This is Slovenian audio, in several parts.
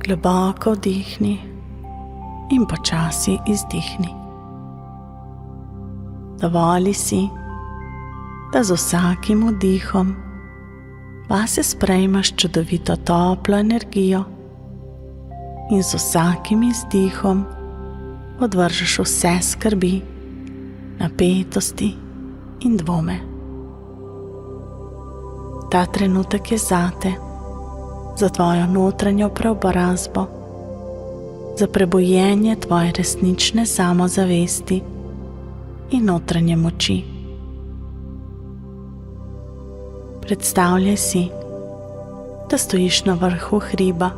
Globoko vdihni in počasi izdihni. Dovoli si, da z vsakim vdihom vase sprejmaš čudovito toplo energijo in z vsakim izdihom odvržeš vse skrbi, napetosti in dvome. Ta trenutek je zate, za tvojo notranjo preobrazbo, za prebujenje tvoje resnične samozavesti in notranje moči. Predstavljaj si, da stojiš na vrhu hriba,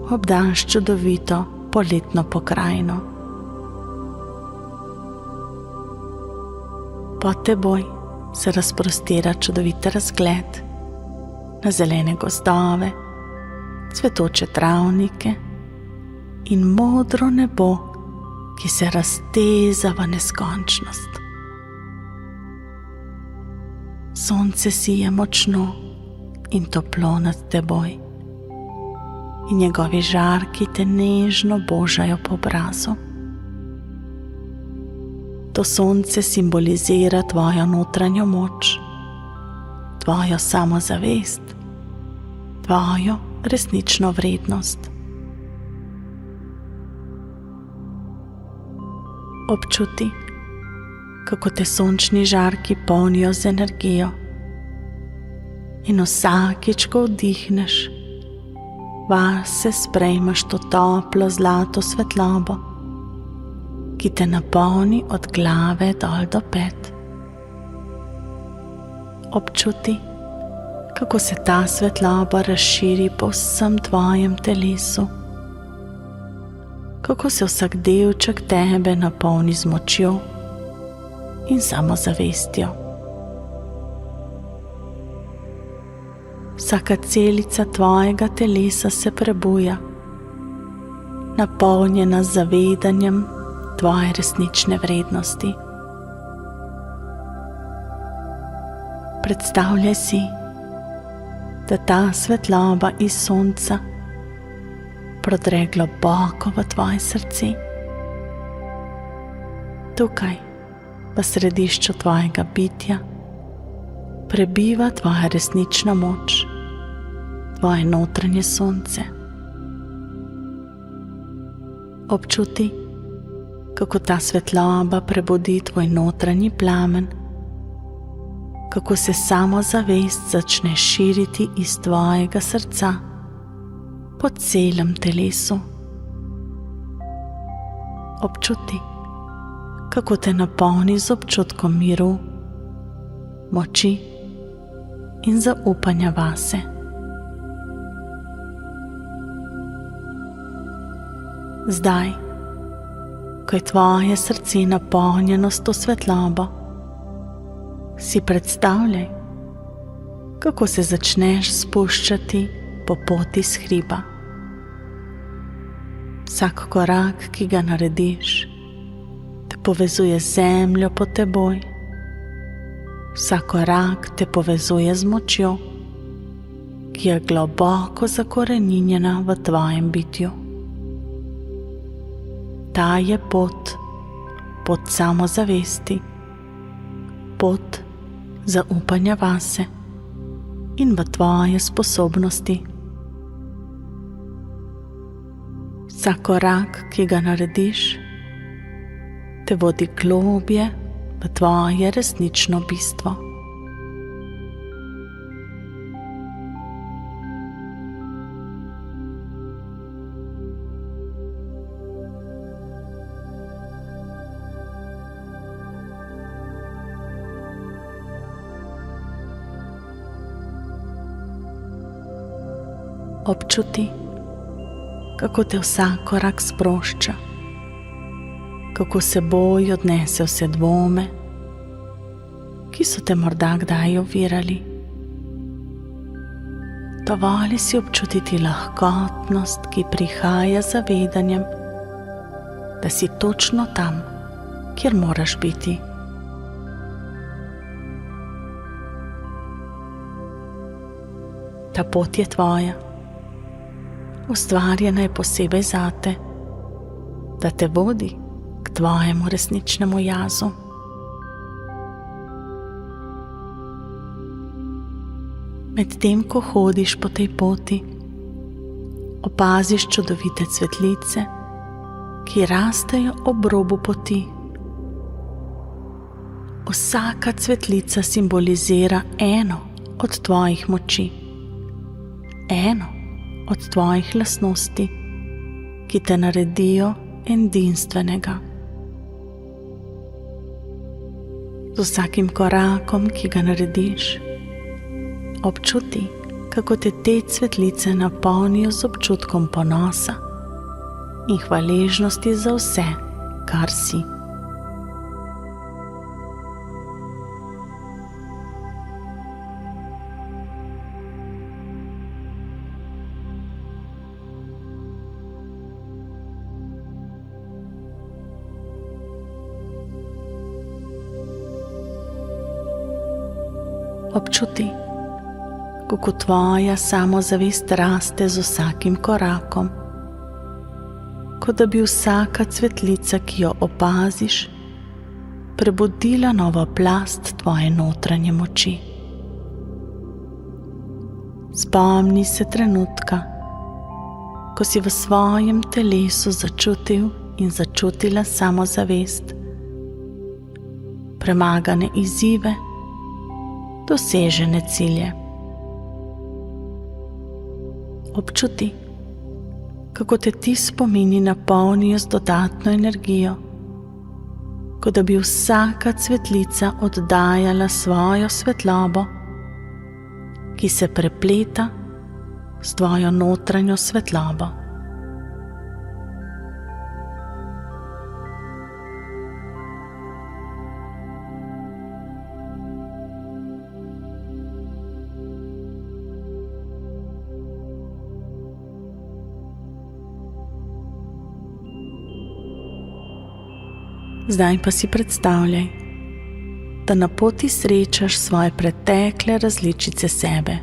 obdan s čudovito poletno pokrajino. Pod teboj se razprostira čudovit razgled na zelene gozdove, cvetoče travnike in modro nebo, ki se razteza v neskončnost. Sonce sije močno in toplo nad teboj in njegovi žarki te nežno božajo po obrazu. To sonce simbolizira tvojo notranjo moč, tvojo samozavest, tvojo resnično vrednost. Občuti, kako te sončni žarki polnijo z energijo in vsakič, ko vdihneš, vase sprejmeš to toplo zlato svetlobo, ki te napolni od glave dol do pet. Občuti, kako se ta svetloba razširi po vsem tvojem telesu, kako se vsak delček tebe napolni z močjo in samozavestjo. Vsaka celica tvojega telesa se prebuja, napolnjena z zavedanjem tvoje resnične vrednosti. Predstavljaj si, da ta svetloba iz sonca prodre globoko v tvoje srce. Tukaj, v središču tvojega bitja, prebiva tvoja resnična moč, tvoje notranje sonce. Občuti, kako ta svetloba prebudi tvoj notranji plamen, kako se samozavest začne širiti iz tvojega srca po celem telesu. Občuti, kako te napolni z občutkom miru, moči in zaupanja vase. Zdaj, ko je tvoje srce napolnjeno s to svetlobo, si predstavljaj, kako se začneš spuščati po poti s hriba. Vsak korak, ki ga narediš, te povezuje z zemljo pod teboj. Vsak korak te povezuje z močjo, ki je globoko zakoreninjena v tvojem bitju. Ta je pot samozavesti, pot zaupanja vase in v tvoje sposobnosti. Vsak korak, ki ga narediš, te vodi globje v tvoje resnično bistvo. Občuti, kako te vsak korak sprošča, kako seboj odnese vse dvome, ki so te morda kdaj ovirali. Dovoli si občutiti lahkotnost, ki prihaja z zavedanjem, da si točno tam, kjer moraš biti. Ta pot je tvoja ustvarjena je posebej zate, da te vodi k tvojemu resničnemu jazu. Medtem ko hodiš po tej poti, opaziš čudovite cvetlice, ki rastejo ob robu poti. Vsaka cvetlica simbolizira eno od tvojih moči, eno od tvojih lastnosti, ki te naredijo edinstvenega. Z vsakim korakom, ki ga narediš, občuti, kako te cvetlice napolnijo z občutkom ponosa in hvaležnosti za vse, kar si. Občuti, kako tvoja samozavest raste z vsakim korakom, kot da bi vsaka cvetlica, ki jo opaziš, prebudila novo plast tvoje notranje moči. Spomni se trenutka, ko si v svojem telesu začutil in začutila samozavest, premagane izzive, dosežene cilje. Občuti, kako te ti spomini napolnijo z dodatno energijo, kot da bi vsaka cvetlica oddajala svojo svetlobo, ki se prepleta s tvojo notranjo svetlobo. Zdaj pa si predstavljaj, da na poti srečaš svoje pretekle različice sebe.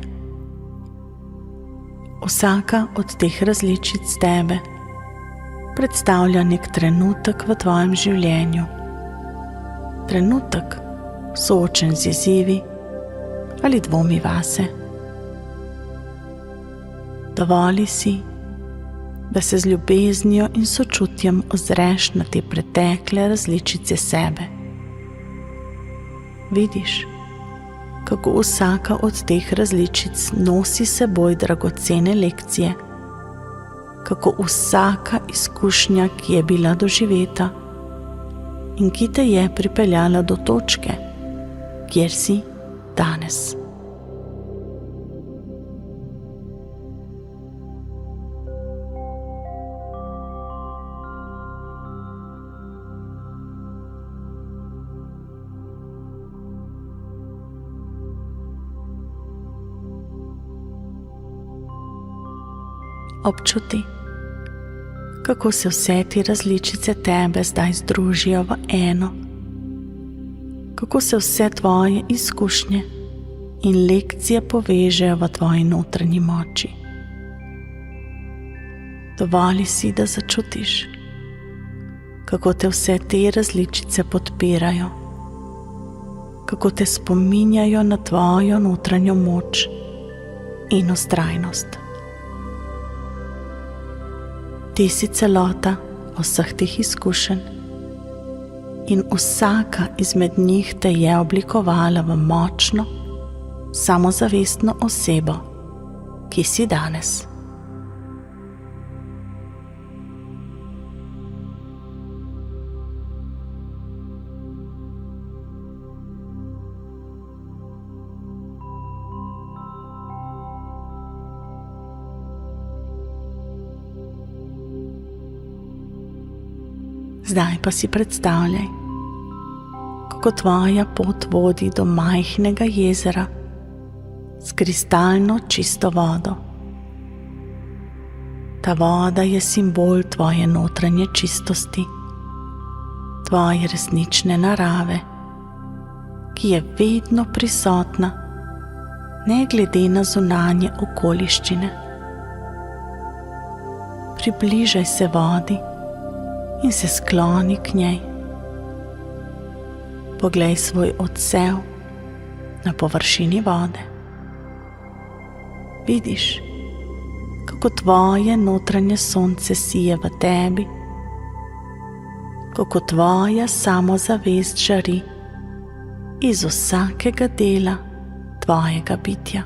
Vsaka od teh različic tebe predstavlja nek trenutek v tvojem življenju. Trenutek, soočen z izzivi ali dvomi vase. Dovoli si, da se z ljubeznijo in sočutjem ozreš na te pretekle različice sebe. Vidiš, kako vsaka od teh različic nosi s seboj dragocene lekcije, kako vsaka izkušnja, ki je bila doživeta in ki te je pripeljala do točke, kjer si danes. Občuti, kako se vse te različice tebe zdaj združijo v eno, kako se vse tvoje izkušnje in lekcije povežejo v tvoji notranji moči. Dovoli si, da začutiš, kako te vse te različice podpirajo, kako te spominjajo na tvojo notranjo moč in vztrajnost. Ti si celota vseh teh izkušenj in vsaka izmed njih te je oblikovala v močno, samozavestno osebo, ki si danes. Zdaj pa si predstavljaj, kako tvoja pot vodi do majhnega jezera s kristalno čisto vodo. Ta voda je simbol tvoje notranje čistosti, tvoje resnične narave, ki je vedno prisotna, ne glede na zunanje okoliščine. približaj se vodi in se skloni k njej. Poglej svoj odsev na površini vode. Vidiš, kako tvoje notranje sonce sije v tebi, kako tvoja samozavest žari iz vsakega dela tvojega bitja.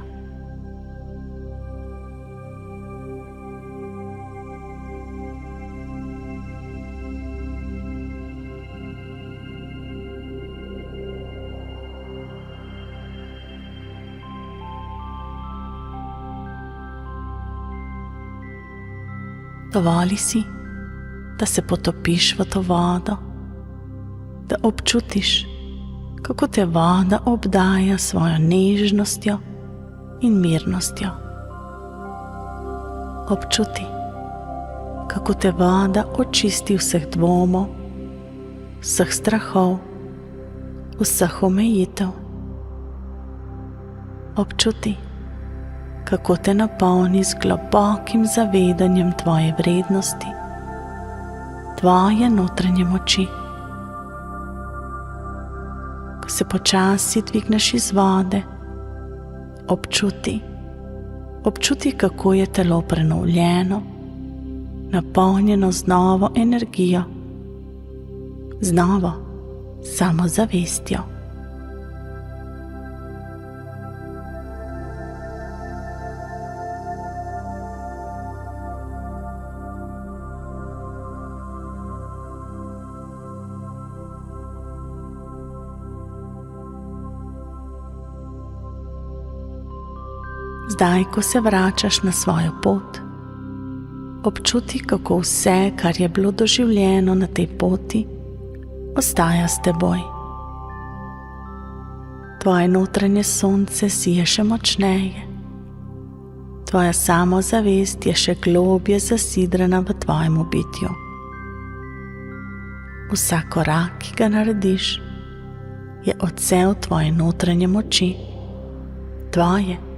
Dovoli si, da se potopiš v to vodo, da občutiš, kako te voda obdaja svojo nežnostjo in mirnostjo. Občuti, kako te voda očisti vseh dvomov, vseh strahov, vseh omejitev. Občuti, kako te napolni z globokim zavedanjem tvoje vrednosti, tvoje notranje moči. Ko se počasi dvigneš iz vode, občuti, kako je telo prenovljeno, napolnjeno z novo energijo, z novo samozavestjo. Zdaj, ko se vračaš na svojo pot, občuti, kako vse, kar je bilo doživljeno na tej poti, ostaja s teboj. Tvoje notranje sonce sije še močneje, tvoja samozavest je še globje zasidrana v tvojem bitju. Vsak korak, ki ga narediš, je odsev tvoje notranje moči, tvoje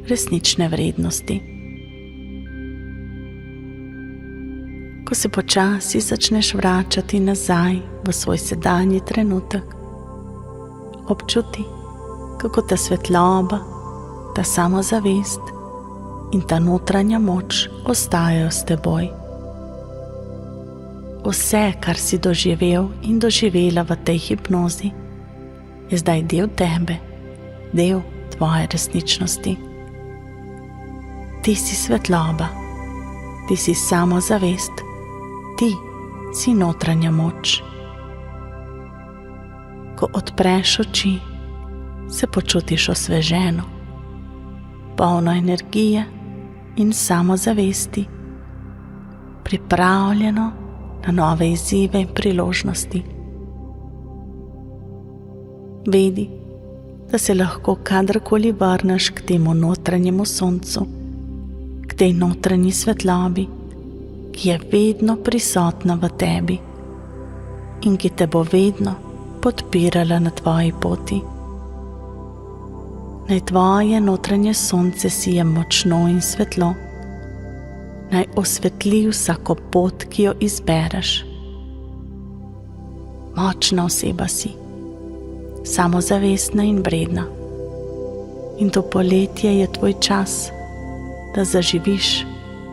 resnične vrednosti. Ko se počasi začneš vračati nazaj v svoj sedanji trenutek, občuti, kako ta svetloba, ta samozavest in ta notranja moč ostajajo s teboj. Vse, kar si doživel in doživela v tej hipnozi, je zdaj del tebe, del tvoje resničnosti. Ti si svetloba, ti si samozavest, ti si notranja moč. Ko odpreš oči, se počutiš osveženo, polno energije in samozavesti, pripravljeno na nove izzive in priložnosti. Vedi, da se lahko kadarkoli vrneš k temu notranjemu soncu, k tej notranji svetlobi, ki je vedno prisotna v tebi in ki te bo vedno podpirala na tvoji poti. Naj tvoje notranje sonce sije močno in svetlo, naj osvetli vsako pot, ki jo izbereš. Močna oseba si, samozavestna in vredna. In to poletje je tvoj čas, da zaživiš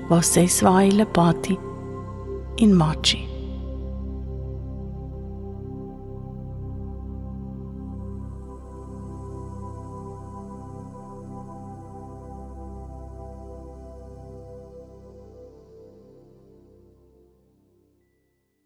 v vsej svoji lepoti in moči.